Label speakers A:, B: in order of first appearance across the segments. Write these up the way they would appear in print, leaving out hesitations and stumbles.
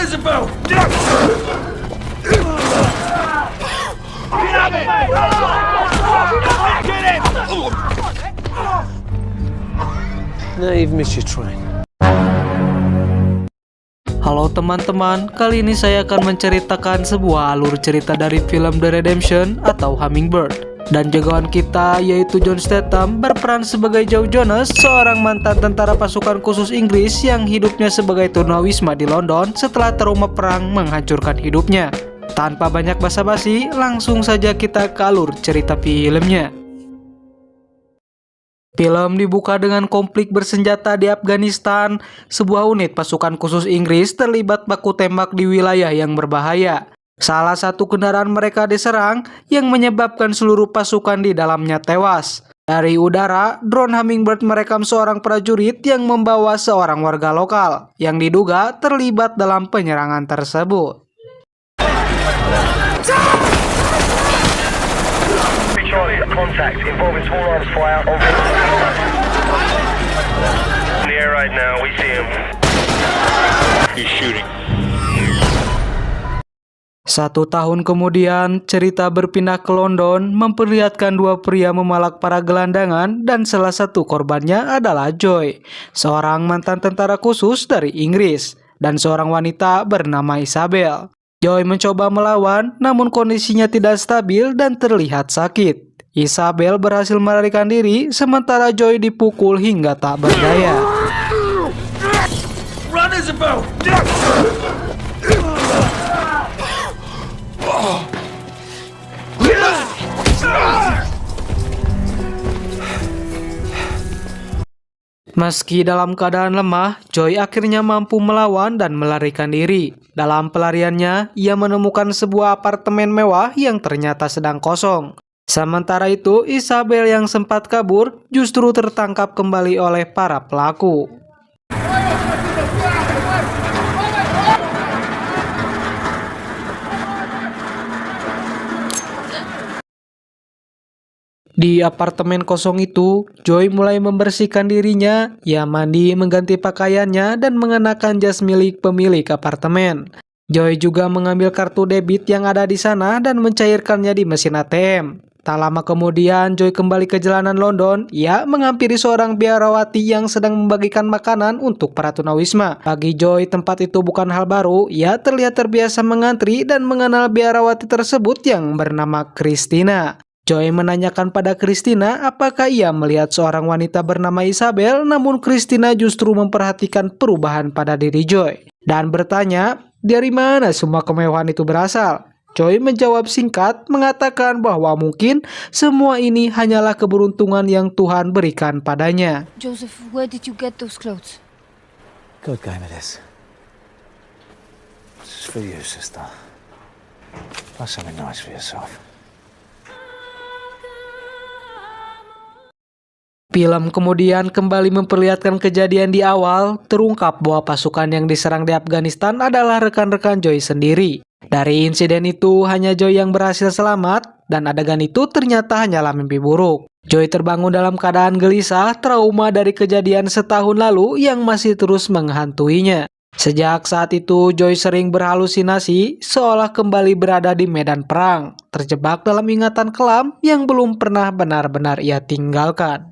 A: Isabel!
B: Now you've missed your train.
C: Halo teman-teman, kali ini saya akan menceritakan sebuah alur cerita dari film The Redemption atau Hummingbird. Dan jagoan kita yaitu John Statham berperan sebagai Joe Jonas, seorang mantan tentara pasukan khusus Inggris yang hidupnya sebagai tunawisma di London setelah trauma perang menghancurkan hidupnya. Tanpa banyak basa-basi, langsung saja kita ke alur cerita filmnya. Film dibuka dengan konflik bersenjata di Afghanistan. Sebuah unit pasukan khusus Inggris terlibat baku tembak di wilayah yang berbahaya. Salah satu kendaraan mereka diserang yang menyebabkan seluruh pasukan di dalamnya tewas. Dari udara, drone Hummingbird merekam seorang prajurit yang membawa seorang warga lokal yang diduga terlibat dalam penyerangan tersebut.
D: Contact involving small arms fire on in the air right now. We see him. He's shooting.
C: 1 tahun kemudian, cerita berpindah ke London memperlihatkan dua pria memalak para gelandangan dan salah satu korbannya adalah Joy, seorang mantan tentara khusus dari Inggris, dan seorang wanita bernama Isabel. Joy mencoba melawan, namun kondisinya tidak stabil dan terlihat sakit. Isabel berhasil melarikan diri, sementara Joy dipukul hingga tak berdaya.
A: Run, Isabel!
C: Meski dalam keadaan lemah, Joy akhirnya mampu melawan dan melarikan diri. Dalam pelariannya, ia menemukan sebuah apartemen mewah yang ternyata sedang kosong. Sementara itu, Isabel yang sempat kabur justru tertangkap kembali oleh para pelaku. Di apartemen kosong itu, Joy mulai membersihkan dirinya. Ia mandi, mengganti pakaiannya, dan mengenakan jas milik pemilik apartemen. Joy juga mengambil kartu debit yang ada di sana dan mencairkannya di mesin ATM. Tak lama kemudian, Joy kembali ke jalanan London. Ia menghampiri seorang biarawati yang sedang membagikan makanan untuk para tunawisma. Bagi Joy, tempat itu bukan hal baru. Ia terlihat terbiasa mengantri dan mengenal biarawati tersebut yang bernama Christina. Joy menanyakan pada Christina apakah ia melihat seorang wanita bernama Isabel, namun Christina justru memperhatikan perubahan pada diri Joy dan bertanya, dari mana semua kemewahan itu berasal? Joy menjawab singkat, mengatakan bahwa mungkin semua ini hanyalah keberuntungan yang Tuhan berikan padanya.
E: Joseph, where did you get those clothes?
B: Good game it is. This is for you, sister. Buy something nice for yourself.
C: Film kemudian kembali memperlihatkan kejadian di awal, terungkap bahwa pasukan yang diserang di Afghanistan adalah rekan-rekan Joy sendiri. Dari insiden itu, hanya Joy yang berhasil selamat, dan adegan itu ternyata hanyalah mimpi buruk. Joy terbangun dalam keadaan gelisah, trauma dari kejadian setahun lalu yang masih terus menghantuinya. Sejak saat itu, Joy sering berhalusinasi, seolah kembali berada di medan perang, terjebak dalam ingatan kelam yang belum pernah benar-benar ia tinggalkan.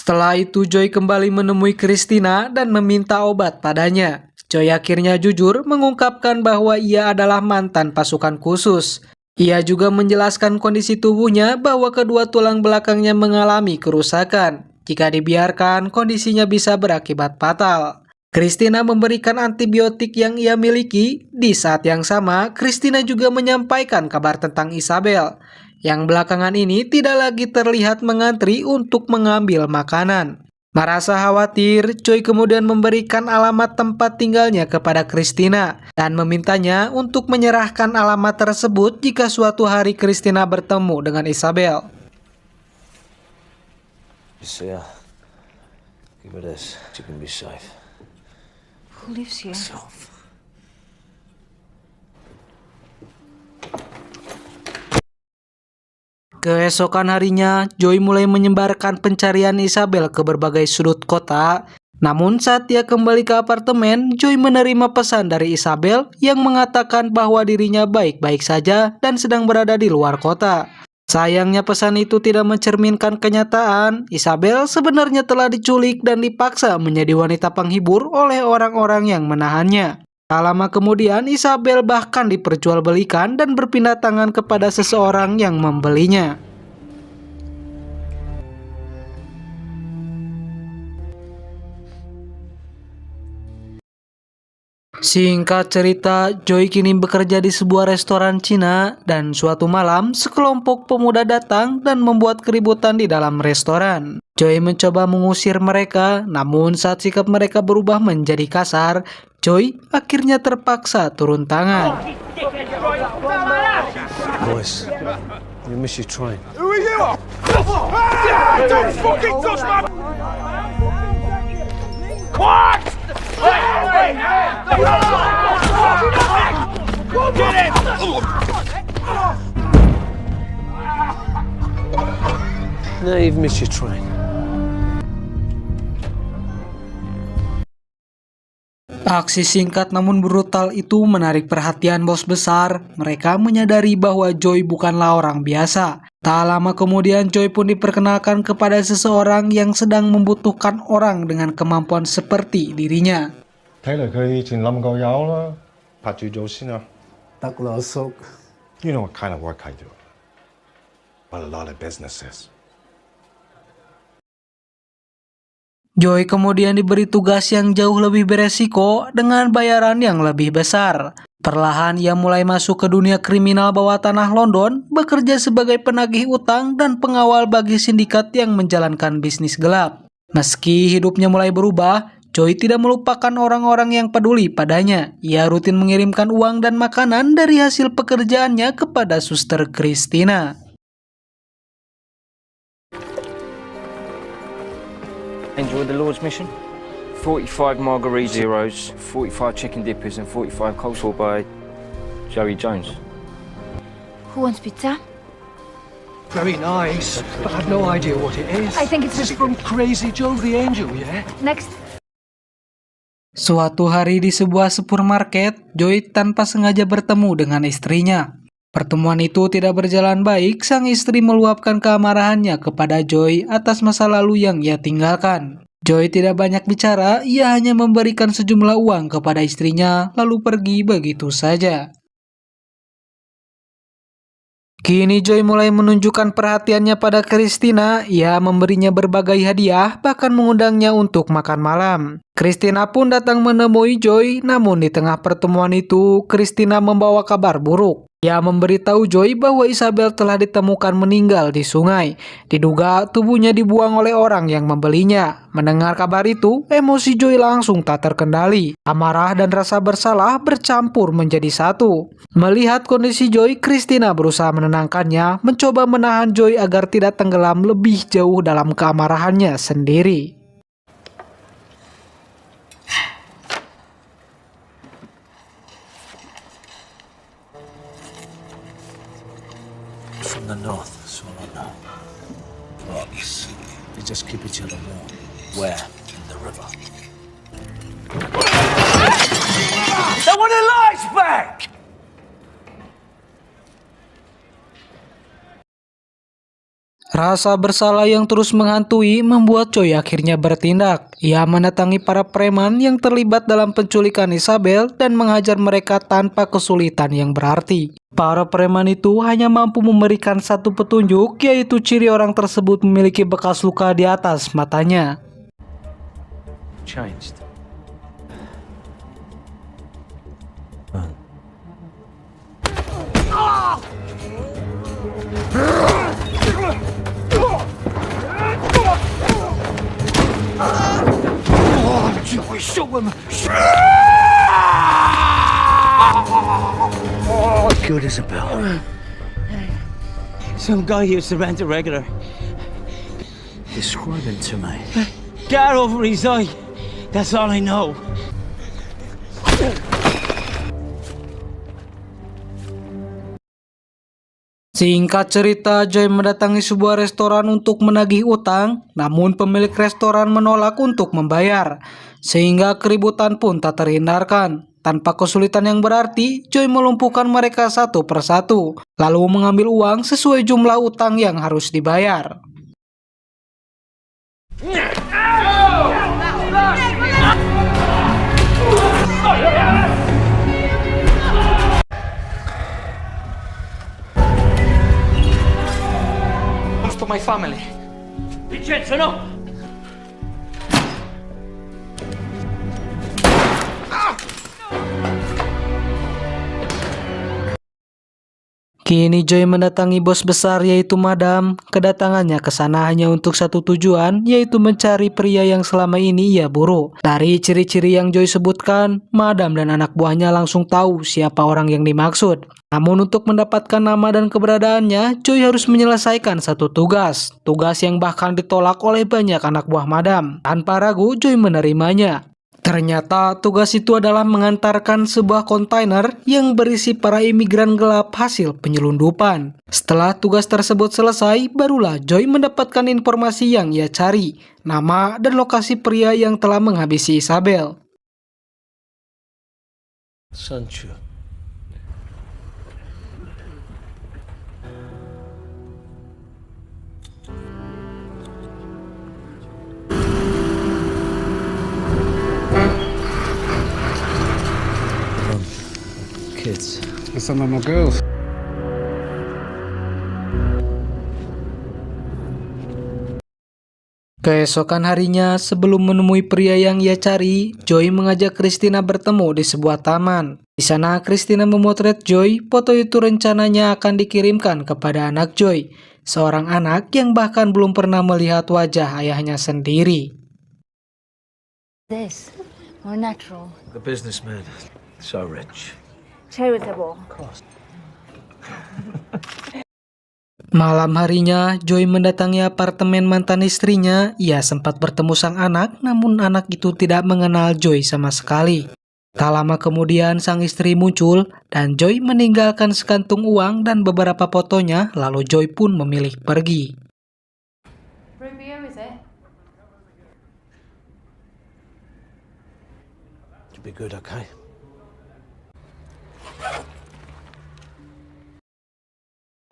C: Setelah itu, Joy kembali menemui Christina dan meminta obat padanya. Joy akhirnya jujur mengungkapkan bahwa ia adalah mantan pasukan khusus. Ia juga menjelaskan kondisi tubuhnya bahwa kedua tulang belakangnya mengalami kerusakan. Jika dibiarkan, kondisinya bisa berakibat fatal. Christina memberikan antibiotik yang ia miliki. Di saat yang sama, Christina juga menyampaikan kabar tentang Isabel, yang belakangan ini tidak lagi terlihat mengantri untuk mengambil makanan. Merasa khawatir, Joy kemudian memberikan alamat tempat tinggalnya kepada Christina dan memintanya untuk menyerahkan alamat tersebut jika suatu hari Christina bertemu dengan Isabel.
B: You see her? Give her this. She can be safe.
E: Who lives here?
B: Self.
C: Keesokan harinya, Joy mulai menyebarkan pencarian Isabel ke berbagai sudut kota. Namun saat dia kembali ke apartemen, Joy menerima pesan dari Isabel yang mengatakan bahwa dirinya baik-baik saja dan sedang berada di luar kota. Sayangnya pesan itu tidak mencerminkan kenyataan. Isabel sebenarnya telah diculik dan dipaksa menjadi wanita penghibur oleh orang-orang yang menahannya. Tak lama kemudian, Isabel bahkan diperjualbelikan dan berpindah tangan kepada seseorang yang membelinya. Singkat cerita, Joy kini bekerja di sebuah restoran Cina dan suatu malam sekelompok pemuda datang dan membuat keributan di dalam restoran. Joy mencoba mengusir mereka, namun saat sikap mereka berubah menjadi kasar, Joy akhirnya terpaksa turun tangan.
B: Boys, you miss your train.
D: Who are you? Don't fucking touch my... Quiet! Wait! Get in!
B: No, you've missed your train.
C: Aksi singkat namun brutal itu menarik perhatian bos besar. Mereka menyadari bahwa Joy bukanlah orang biasa. Tak lama kemudian Joy pun diperkenalkan kepada seseorang yang sedang membutuhkan orang dengan kemampuan seperti dirinya.
A: 睇嚟佢以前冧過油啦，拍住做先啊。
F: 得啦，叔。
A: You know what kind of work I do? What a lot of businesses.
C: Joy kemudian diberi tugas yang jauh lebih beresiko dengan bayaran yang lebih besar. Perlahan ia mulai masuk ke dunia kriminal bawah tanah London, bekerja sebagai penagih utang dan pengawal bagi sindikat yang menjalankan bisnis gelap. Meski hidupnya mulai berubah, Joy tidak melupakan orang-orang yang peduli padanya. Ia rutin mengirimkan uang dan makanan dari hasil pekerjaannya kepada suster Christina.
G: Enjoy the Lord's mission. 45 margarita zeros, 45 chicken dippers and 45 coleslaw by Joey Jones.
E: Who wants pizza?
F: Very nice, but I've no idea what it is.
E: I think it's
F: This is from Crazy Joe the Angel, yeah?
E: Next.
C: Suatu hari di sebuah supermarket, Joy tanpa sengaja bertemu dengan istrinya. Pertemuan itu tidak berjalan baik. Sang istri meluapkan keamarahannya kepada Joy atas masa lalu yang ia tinggalkan. Joy tidak banyak bicara, ia hanya memberikan sejumlah uang kepada istrinya, lalu pergi begitu saja. Kini Joy mulai menunjukkan perhatiannya pada Christina. Ia memberinya berbagai hadiah, bahkan mengundangnya untuk makan malam. Christina pun datang menemui Joy, namun di tengah pertemuan itu, Christina membawa kabar buruk. Ia memberitahu Joy bahwa Isabel telah ditemukan meninggal di sungai. Diduga tubuhnya dibuang oleh orang yang membelinya. Mendengar kabar itu, emosi Joy langsung tak terkendali. Amarah dan rasa bersalah bercampur menjadi satu. Melihat kondisi Joy, Christina berusaha menenangkannya, mencoba menahan Joy agar tidak tenggelam lebih jauh dalam keamarahannya sendiri.
B: From the north, that's all I know. Bugs. They just keep each other warm. Where? In the river. They want their lives back!
C: Rasa bersalah yang terus menghantui membuat Joy akhirnya bertindak. Ia mendatangi para preman yang terlibat dalam penculikan Isabel dan menghajar mereka tanpa kesulitan yang berarti. Para preman itu hanya mampu memberikan satu petunjuk, yaitu ciri orang tersebut memiliki bekas luka di atas matanya.
B: Changed. Good, Isabel.
H: Some guy here surrendered regular.
B: Describe him to me.
H: Get over his eye. That's all I know.
C: Singkat cerita, Joy mendatangi sebuah restoran untuk menagih utang, namun pemilik restoran menolak untuk membayar, sehingga keributan pun tak terhindarkan. Tanpa kesulitan yang berarti, Joy melumpuhkan mereka satu persatu, lalu mengambil uang sesuai jumlah utang yang harus dibayar.
H: To my family. Vincenzo, no!
C: Kini Joy mendatangi bos besar yaitu Madam. Kedatangannya ke sana hanya untuk satu tujuan, yaitu mencari pria yang selama ini ia buru. Dari ciri-ciri yang Joy sebutkan, Madam dan anak buahnya langsung tahu siapa orang yang dimaksud. Namun untuk mendapatkan nama dan keberadaannya, Joy harus menyelesaikan satu tugas. Tugas yang bahkan ditolak oleh banyak anak buah Madam. Tanpa ragu, Joy menerimanya. Ternyata tugas itu adalah mengantarkan sebuah kontainer yang berisi para imigran gelap hasil penyelundupan. Setelah tugas tersebut selesai, barulah Joy mendapatkan informasi yang ia cari, nama dan lokasi pria yang telah menghabisi Isabel.
B: Sancho. Kids.
F: Some of my girls.
C: Keesokan harinya, sebelum menemui pria yang ia cari, Joy mengajak Christina bertemu di sebuah taman. Di sana, Christina memotret Joy. Foto itu rencananya akan dikirimkan kepada anak Joy, seorang anak yang bahkan belum pernah melihat wajah ayahnya sendiri.
E: This, more natural.
B: The businessman. So rich.
E: Charitable.
C: Malam harinya, Joy mendatangi apartemen mantan istrinya. Ia sempat bertemu sang anak, namun anak itu tidak mengenal Joy sama sekali. Tak lama kemudian, sang istri muncul dan Joy meninggalkan sekantung uang dan beberapa fotonya, lalu Joy pun memilih pergi.
E: Rubio, is it?
B: You'll be good, okay?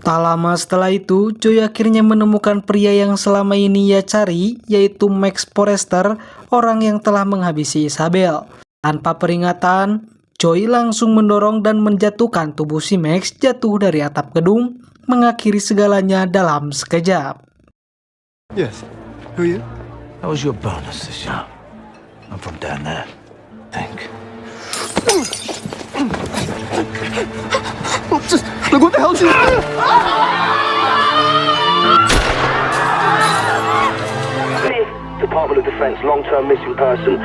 C: Tak lama setelah itu, Joy akhirnya menemukan pria yang selama ini ia cari, yaitu Max Forrester, orang yang telah menghabisi Isabel. Tanpa peringatan, Joy langsung mendorong dan menjatuhkan tubuh si Max jatuh dari atap gedung, mengakhiri segalanya dalam sekejap.
A: Yes. Who are you?
B: How was your bonus this year? I'm from down there. Think.
A: Look, what the hell is you?
D: Department of Defense, long-term missing person.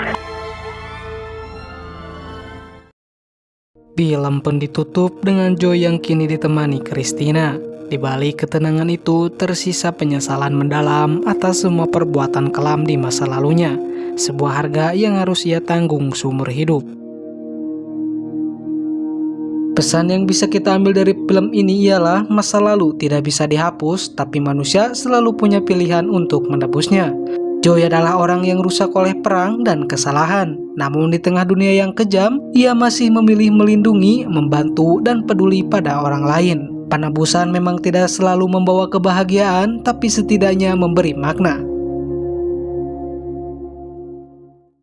C: Film pun ditutup dengan Joy yang kini ditemani Christina. Di balik ketenangan itu, tersisa penyesalan mendalam atas semua perbuatan kelam di masa lalunya. Sebuah harga yang harus ia tanggung seumur hidup. Pesan yang bisa kita ambil dari film ini ialah masa lalu tidak bisa dihapus, tapi manusia selalu punya pilihan untuk menebusnya. Joy adalah orang yang rusak oleh perang dan kesalahan. Namun di tengah dunia yang kejam, ia masih memilih melindungi, membantu, dan peduli pada orang lain. Penebusan memang tidak selalu membawa kebahagiaan, tapi setidaknya memberi makna.